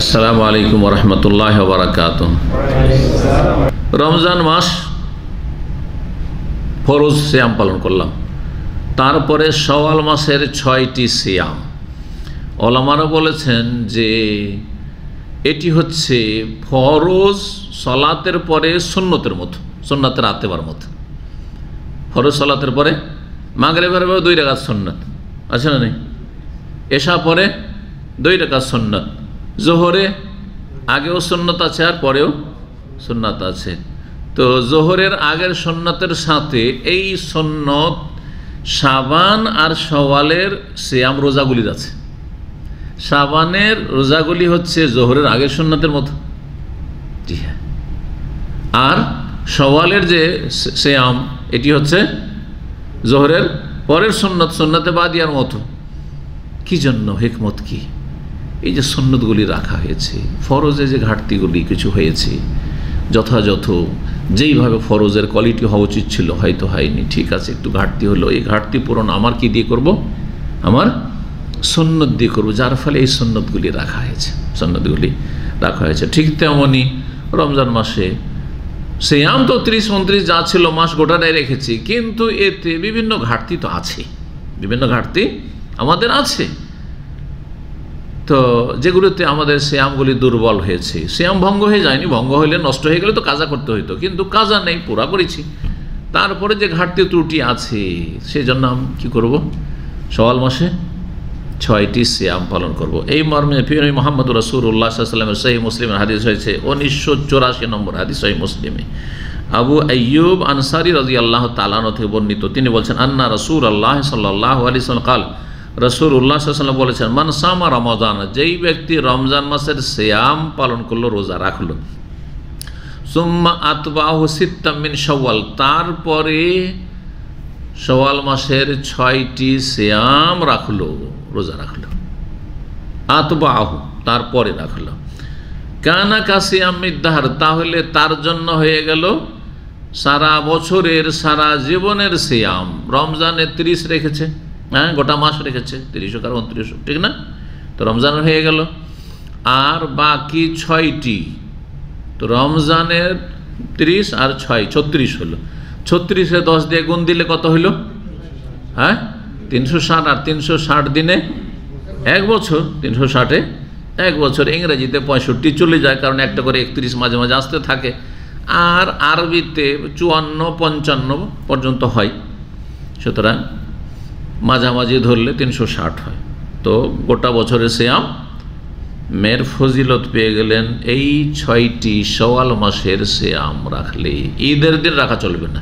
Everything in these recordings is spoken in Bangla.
আসসালামু আলাইকুম ওয়া রাহমাতুল্লাহি ওয়া বারাকাতুহু। রমজান মাস ফরজ সিয়াম পালন করলাম, তারপরে শাওয়াল মাসের 6টি সিয়াম। ওলামারা বলেছেন যে এটি হচ্ছে ফরজ সালাতের পরে সুন্নতের মতো, সুন্নাতের আতেবার মতো। ফরজ সালাতের পরে মাগরিবের পরে 2 রাকাত সুন্নাত আছে না নেই, এশা পরে 2 রাকাত সুন্নাত, জোহরে আগেও সুন্নাত আছে আর পরেও সুন্নাত আছে। তো জোহরের আগের সুন্নাতের সাথে এই সুন্নত শাবান আর শাওয়ালের সিয়াম রোজাগুলির আছে। শাবানের রোজাগুলি হচ্ছে জোহরের আগের সুন্নাতের মতো, জি হ্যাঁ, আর শাওয়ালের যে সিয়াম এটি হচ্ছে জোহরের পরের সুন্নত, সুন্নতে বাদিয়ার মতো। কি জন্য, হিকমত কি? এই যে সুন্নতগুলি রাখা হয়েছে, ফরজে যে ঘাটতিগুলি কিছু হয়েছে, যথাযথ যেইভাবে ফরজের কোয়ালিটি হওয়া উচিত ছিল হয়তো হয়নি, ঠিক আছে, একটু ঘাটতি হলো, এই ঘাটতি পূরণ আমার কি দিয়ে করব? আমার সুন্নত দিয়ে করব, যার ফলে এই সুন্নতগুলি রাখা হয়েছে, সুন্নতগুলি রাখা হয়েছে। ঠিক তেমনই রমজান মাসে সিয়াম তো 30-29 যা ছিল মাস গোটাটাই রেখেছি, কিন্তু এতে বিভিন্ন ঘাটতি তো আছে, বিভিন্ন ঘাটতি আমাদের আছে। তো যেগুলোতে আমাদের সিয়ামগুলি দুর্বল হয়েছে, সিয়াম ভঙ্গ হয়ে যায়নি, ভঙ্গ হলে নষ্ট হয়ে গেলে তো কাজা করতে হইতো, কিন্তু কাজা নেই, পুরা করেছি। তারপরে যে ঘাটতি ত্রুটি আছে সেই জন্য আমি কী করবো, শাওয়াল মাসে 6টি সিয়াম পালন করব। এই মর্মে প্রিয় মুহাম্মদ রাসূলুল্লাহ সাল্লাল্লাহু আলাইহি ওয়াসাল্লামের সহিহ মুসলিমের হাদিস হয়েছে, 1984 নম্বর হাদিস সহিহ মুসলিমে। আবু আইয়ুব আনসারী রাদিয়াল্লাহু তাআলা আনহু থেকে বর্ণিত, তিনি বলছেন, আন্না রাসূলুল্লাহ সাল্লাল্লাহু আলাইহি ওয়াসাল্লাম কাল, রাসূলুল্লাহ সাল্লাল্লাহু আলাইহি ওয়াসাল্লাম বলেছেন, মান সামা রমাদান, যেই ব্যক্তি রমজান মাসের সিয়াম পালন করলো, রোজা রাখলো, সুম্মা আতবাহু সিত্তাম মিন শাওয়াল, তারপরে শাওয়াল মাসের 6টি সিয়াম রাখলো, রোজা রাখলো, আতবাহু তারপরে রাখলো, কানা কাসিয়াম মিদ্দাহর, তাহলে তার জন্য হয়ে গেল সারা বছরের, সারা জীবনের সিয়াম। রমজানে 30 রেখেছে, হ্যাঁ, গোটা মাস রেখেছে, 30 আর 29, ঠিক না? তো রমজান হয়ে গেল, আর বাকি 6টি, তো রমজানের 30 আর 6 36 হলো। 36-এ 10 দিয়ে গুণ দিলে কত হইল? হ্যাঁ, 360, আর 360 দিনে 1 বছর, 360-এ 1 বছর। ইংরেজিতে 65 চলে যায়, কারণ একটা করে 31 মাঝে মাঝে আসতে থাকে, আর আরবিতে 54-55 পর্যন্ত হয়, সুতরাং মাঝামাঝি ধরলে 360 হয়। তো গোটা বছরের সিয়াম মের ফজিলত পেয়ে গেলেন এই 6টি শাওয়াল মাসের সিয়াম রাখলে। ঈদের দিন রাখা চলবে না।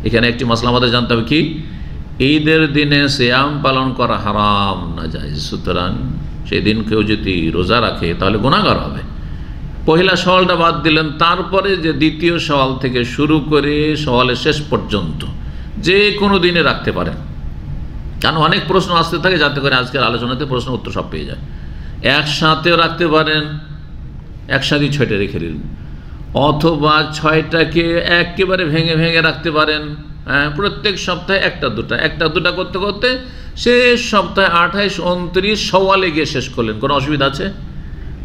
এখানে একটি মাসলা আমাদের জানতে হবে, কি? ঈদের দিনে সিয়াম পালন করা হারাম, না যায়। সুতরাং সেদিন কেউ যদি রোজা রাখে তাহলে গুনাহগার হবে। পহিলা শাওয়ালটা বাদ দিলেন, তারপরে যে দ্বিতীয় শাওয়াল থেকে শুরু করে শাওয়ালের শেষ পর্যন্ত যে কোনো দিনে রাখতে পারেন, কারণ অনেক প্রশ্ন আসতে থাকে, যাতে করে আজকের আলোচনাতে প্রশ্ন উত্তর সব পেয়ে যায়। একসাথেও রাখতে পারেন, একসাথেই 6টা রেখে দিন, অথবা 6টাকে একেবারে ভেঙে ভেঙে রাখতে পারেন। হ্যাঁ, প্রত্যেক সপ্তাহে একটা দুটা করতে করতে শেষ সপ্তাহে 28, 29 শাওয়ালে গিয়ে শেষ করলেন, কোনো অসুবিধা আছে?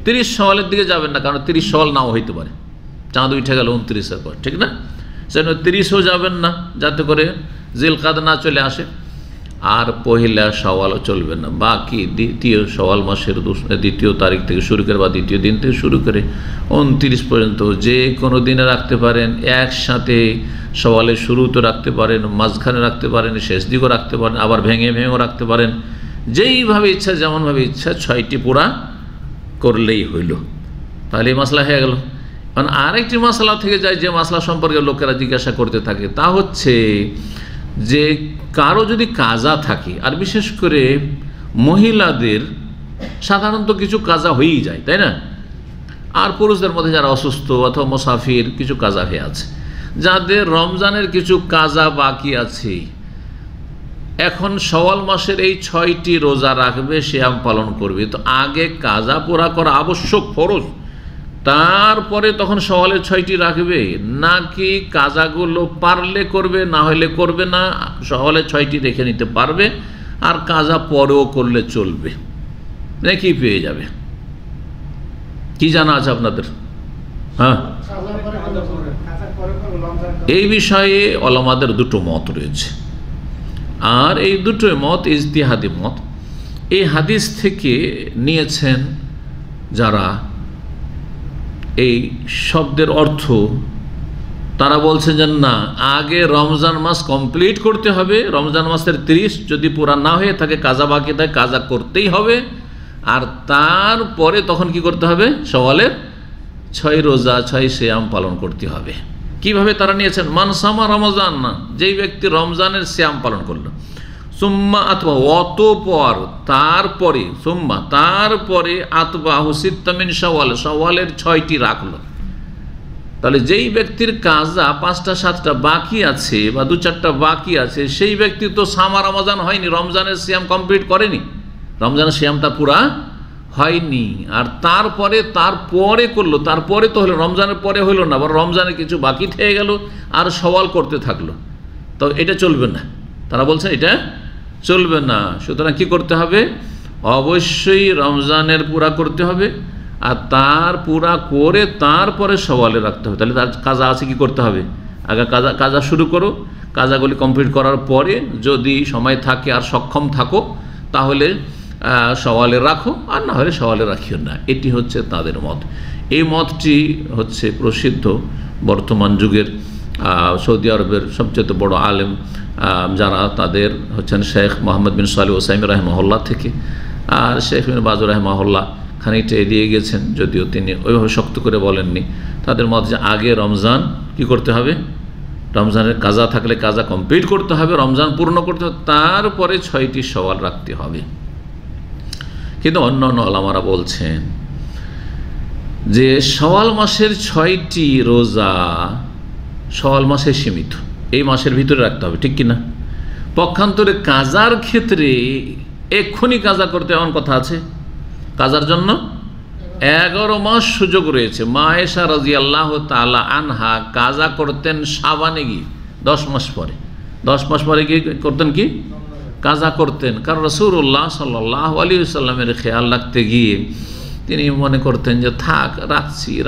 30 শাওয়ালের দিকে যাবেন না, কারণ 30 শাওয়াল নাও হইতে পারে, চাঁদ উঠে গেল 29-এর পর, ঠিক না? সেজন্য 30-ও যাবেন না, যাতে করে জিলকাদ না চলে আসে। আর পহিলা শাওয়ালও চলবে না। বাকি দ্বিতীয় শাওয়াল মাসের 2য় তারিখ থেকে শুরু করে, বা 2য় দিন থেকে শুরু করে 29 পর্যন্ত যে কোনো দিনে রাখতে পারেন। একসাথে শাওয়ালের শুরুতে রাখতে পারেন, মাঝখানে রাখতে পারেন, শেষ দিকেও রাখতে পারেন, আবার ভেঙে ভেঙেও রাখতে পারেন, যেইভাবে ইচ্ছা, যেমনভাবে ইচ্ছা 6টি পুরা করলেই হইল। তাহলে এই মাসলা হয়ে গেল। কারণ আরেকটি মাসলা থেকে যায়, যে মাসলা সম্পর্কে লোকেরা জিজ্ঞাসা করতে থাকে, তা হচ্ছে যে কারো যদি কাজা থাকে, আর বিশেষ করে মহিলাদের সাধারণত কিছু কাজা হয়েই যায়, তাই না? আর পুরুষদের মধ্যে যারা অসুস্থ অথবা মুসাফির কিছু কাজা হয়ে আছে, যাদের রমজানের কিছু কাজা বাকি আছে, এখন শাওয়াল মাসের এই 6টি রোজা রাখবে, সিয়াম পালন করবে, তো আগে কাজা পুরা করা আবশ্যক, ফরজ, তারপরে তখন শাওয়ালের 6টি রাখবে, নাকি কাজাগুলো পারলে করবে, না হলে করবে না, শাওয়ালের 6টি রেখে নিতে পারবে, আর কাজা পরেও করলে চলবে, নাকি পেয়ে যাবে? কি জানা আছে আপনাদের? হ্যাঁ, এই বিষয়ে ওলামাদের দুটো মত রয়েছে, আর এই দুটো মত ইজতিহাদি মত। এই হাদিস থেকে নিয়েছেন যারা এই শব্দের অর্থ, তারা বলছেন যে না, আগে রমজান মাস কমপ্লিট করতে হবে, রমজান মাসের 30 যদি পুরা না হয়ে থাকে, কাজা বাকি থাকে, কাজা করতেই হবে। আর তারপরে তখন কি করতে হবে? শাওয়ালের 6 রোজা 6 সিয়াম পালন করতে হবে। কিভাবে তারা নিয়েছেন? মানসামা রমজান, না, যেই ব্যক্তি রমজানের সিয়াম পালন করলো, সুম্মা আতবা, অতঃপর তারপরে, সুম্মা তারপরে, আতবাহু সিত্তা মিন শাওয়াল, শাওয়ালের 6টি রাখলো। তাহলে যেই ব্যক্তির কাজা 5টা 7টা বাকি আছে বা 2-4টা বাকি আছে, সেই ব্যক্তি তো সামা রমজান হয়নি, রমজানের সিয়াম কমপ্লিট করেনি, রমজানের সিয়ামটা পুরা হয়নি। আর তারপরে করলো, তারপরে তো হলো, রমজানের পরে হলো না, আবার রমজানের কিছু বাকি থেকে গেল আর সওয়াল করতে থাকলো, তো এটা চলবে না। তারা বলছেন এটা চলবে না। সুতরাং কি করতে হবে? অবশ্যই রমজানের পুরা করতে হবে, আর তার পুরা করে তারপরে সওয়ালে রাখতে হবে। তাহলে তার কাজা আছে, কি করতে হবে? আগে কাজা শুরু করো, কাজাগুলি কমপ্লিট করার পরে যদি সময় থাকে আর সক্ষম থাকো, তাহলে সওয়ালে রাখো, আর না হলে সওয়ালে রাখিও না। এটি হচ্ছে তাদের মত। এই মতটি হচ্ছে প্রসিদ্ধ বর্তমান যুগের সৌদি আরবের সবচেয়ে বড় আলেম যারা, তাদের হচ্ছেন শেখ মোহাম্মদ বিন সালেহ ওসাইমি রাহিমাহুল্লাহ থেকে, আর শেখ বিন বাজ রাহিমাহুল্লাহ খানিকটা এড়িয়ে গেছেন, যদিও তিনি ওইভাবে শক্ত করে বলেননি। তাদের মত যে আগে রমজান কি করতে হবে? রমজানের কাজা থাকলে কাজা কমপ্লিট করতে হবে, রমজান পূর্ণ করতে হবে, তারপরে 6টি সওয়াল রাখতে হবে। কিন্তু অন্য অন্য ওলামারা বলছেন যে শাওয়াল মাসের 6টি রোজা শাওয়াল মাসে সীমিত, এই মাসের ভিতরে রাখতে হবে, ঠিক কিনা? পক্ষান্তরে কাজার ক্ষেত্রে এক্ষুনি কাজা করতে এমন কথা আছে, কাজার জন্য 11 মাস সুযোগ রয়েছে। মা আয়েশা রাদিয়াল্লাহু তাআলা আনহা কাজা করতেন শাবানে গিয়ে, 10 মাস পরে, 10 মাস পরে গিয়ে করতেন কি? কাজা করতেন। কারণ রাসূলুল্লাহ সাল্লাল্লাহু আলাইহি ওয়াসাল্লামের খেয়াল রাখতে গিয়ে তিনি মনে করতেন যে থাক,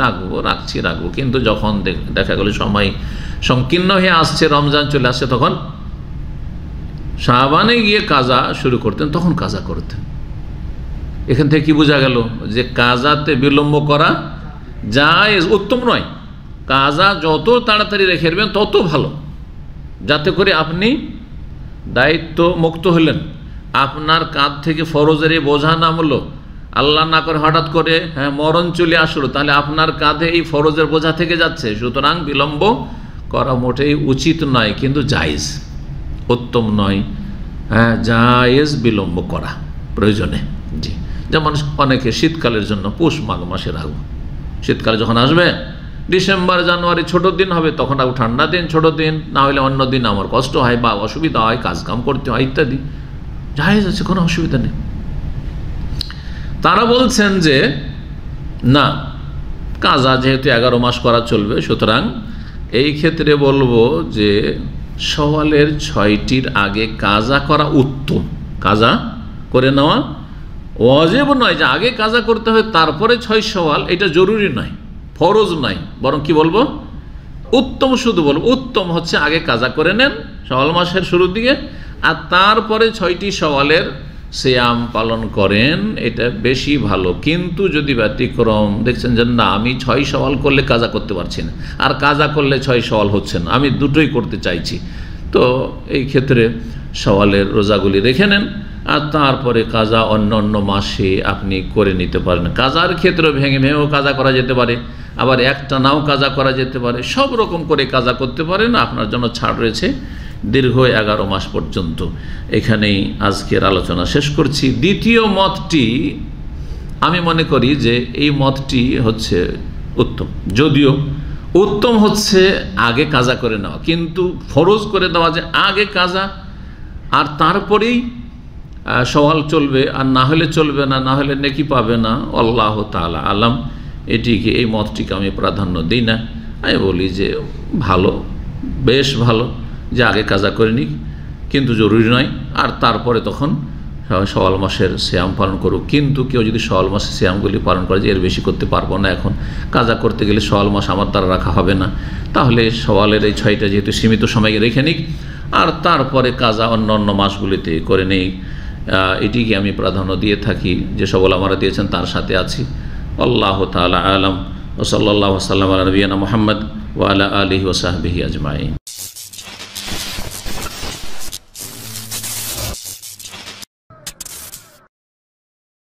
রাখবো, কিন্তু যখন দেখা গেল সময় সংকীর্ণ হয়ে আসছে, রমজান চলে আসছে, তখন শাবানে গিয়ে কাজা শুরু করতেন, তখন কাজা করতেন। এখান থেকে কি বোঝা গেল? যে কাজাতে বিলম্ব করা জায়েজ, উত্তম নয়। কাজা যত তাড়াতাড়ি রেখে দেবেন তত ভালো, যাতে করে আপনি দায়িত্ব মুক্ত হলেন, আপনার কাঁধ থেকে ফরজের বোঝা নামলো, আল্লাহ না করে হঠাৎ করে মরণ চলে আসলো, তাহলে আপনার কাঁধে এই ফরজের বোঝা থেকে যাচ্ছে। সুতরাং বিলম্ব করা মোটেই উচিত নয়, কিন্তু জায়েজ, উত্তম নয়। জায়েজ বিলম্ব করা প্রয়োজনে। জি, যেমন অনেকে শীতকালের জন্য পৌষ মাঘ মাসে রাখবো, শীতকালে যখন আসবে ডিসেম্বর জানুয়ারি ছোট দিন হবে, তখন রাখবো ঠান্ডা দিন, ছোট দিন, না হলে অন্য দিন আমার কষ্ট হয় বা অসুবিধা হয়, কাজকাম করতে হয় ইত্যাদি, জায়েজ আছে, কোনো অসুবিধা নেই। তারা বলছেন যে না, কাজা যেহেতু 11 মাস করা চলবে, সুতরাং এই ক্ষেত্রে বলবো যে সওয়ালের 6টির আগে কাজা করা উত্তম। কাজা করে নেওয়া ওয়াজিব নয় যে আগে কাজা করতে হবে তারপরে 6 সওয়াল, এটা জরুরি নয়, ফরজ নয়, বরং কি বলবো? উত্তম। শুধু বলবো উত্তম হচ্ছে আগে কাজা করে নেন শাওয়াল মাসের শুরুর দিকে, আর তারপরে 6টি সওয়ালের সিয়াম পালন করেন, এটা বেশি ভালো। কিন্তু যদি ব্যতিক্রম দেখছেন যে না, আমি 6 সওয়াল করলে কাজা করতে পারছি না, আর কাজা করলে 6 সওয়াল হচ্ছে না, আমি দুটোই করতে চাইছি, তো এই ক্ষেত্রে সওয়ালের রোজাগুলি রেখে নেন, আর তারপরে কাজা অন্য অন্য মাসে আপনি করে নিতে পারেন। কাজার ক্ষেত্রে ভেঙে ভেঙেও কাজা করা যেতে পারে, আবার একটা নাও কাজা করা যেতে পারে, সব রকম করে কাজা করতে পারেন, আপনার জন্য ছাড় রয়েছে দীর্ঘ 11 মাস পর্যন্ত। এখানেই আজকের আলোচনা শেষ করছি। দ্বিতীয় মতটি আমি মনে করি যে এই মতটি হচ্ছে উত্তম, যদিও উত্তম হচ্ছে আগে কাজা করে নেওয়া, কিন্তু ফরজ করে দেওয়া যে আগে কাজা আর তারপরেই সওয়াল চলবে, আর না হলে চলবে না, না হলে নেকি পাবে না, আল্লাহ তাআলা আলাম। এটিকে, এই মতটিকে আমি প্রাধান্য দিই না। আমি বলি যে ভালো, বেশ ভালো যে আগে কাজা করে নিক, কিন্তু জরুরি নয়, আর তারপরে তখন শাওয়াল মাসের সিয়াম পালন করুক। কিন্তু কেউ যদি শাওয়াল মাসের সিয়ামগুলি পালন করে যে এর বেশি করতে পারবো না, এখন কাজা করতে গেলে শাওয়াল মাস আমার দ্বারা রাখা হবে না, তাহলে শাওয়ালের এই 6টা যেহেতু সীমিত সময় রেখে নিক, আর তারপরে কাজা অন্য অন্য মাসগুলিতে করে নেই। এটিকে আমি প্রাধান্য দিয়ে থাকি, যে সব ওলামারা দিয়েছেন তার সাথে আছি। আল্লাহ তাআলা আলাম। ওয়া সাল্লাল্লাহু ওয়া সাল্লাম আলা নবিয়িনা মুহাম্মদ ওয়া আলা আলিহি ওয়া সাহবিহি আজমাইন।